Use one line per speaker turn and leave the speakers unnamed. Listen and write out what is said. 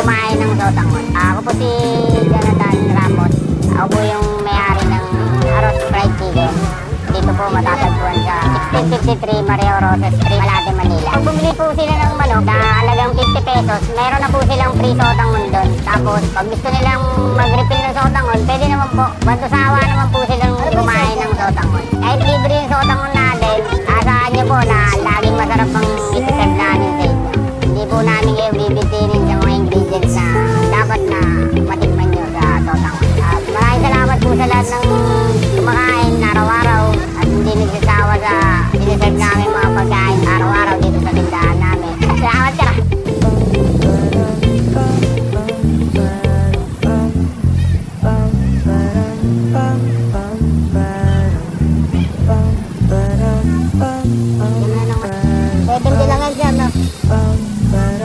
kumain ng sotangon. Ako po si Jonathan Ramos. Ako po yung may-ari ng Aros Fried Chicken. Dito po matatagpuan sa 1653 Mario Rosas Street, Malate, Manila. Pag bumili po sila ng manok na halagang 50 pesos, meron na po silang free sotangon doon. Tapos pag gusto nilang mag-refill ng sotangon, pwede naman po. Basta sawa naman po silang kumain ng sotangon. Kahit libre yung sotangon natin, asahan niyo po na laging masarap ang itiserve namin sa inyo. Hindi po namin kayo bibitinin sa mga ingredients na dapat na matikman nyo sa sotangon. At maraming salamat po sa lahat ng kumakain araw-araw at hindi nagsasawa sa siniserve namin mga pagkain araw-araw dito sa tindahan namin. Salamat ka! Pwede lang yan, no?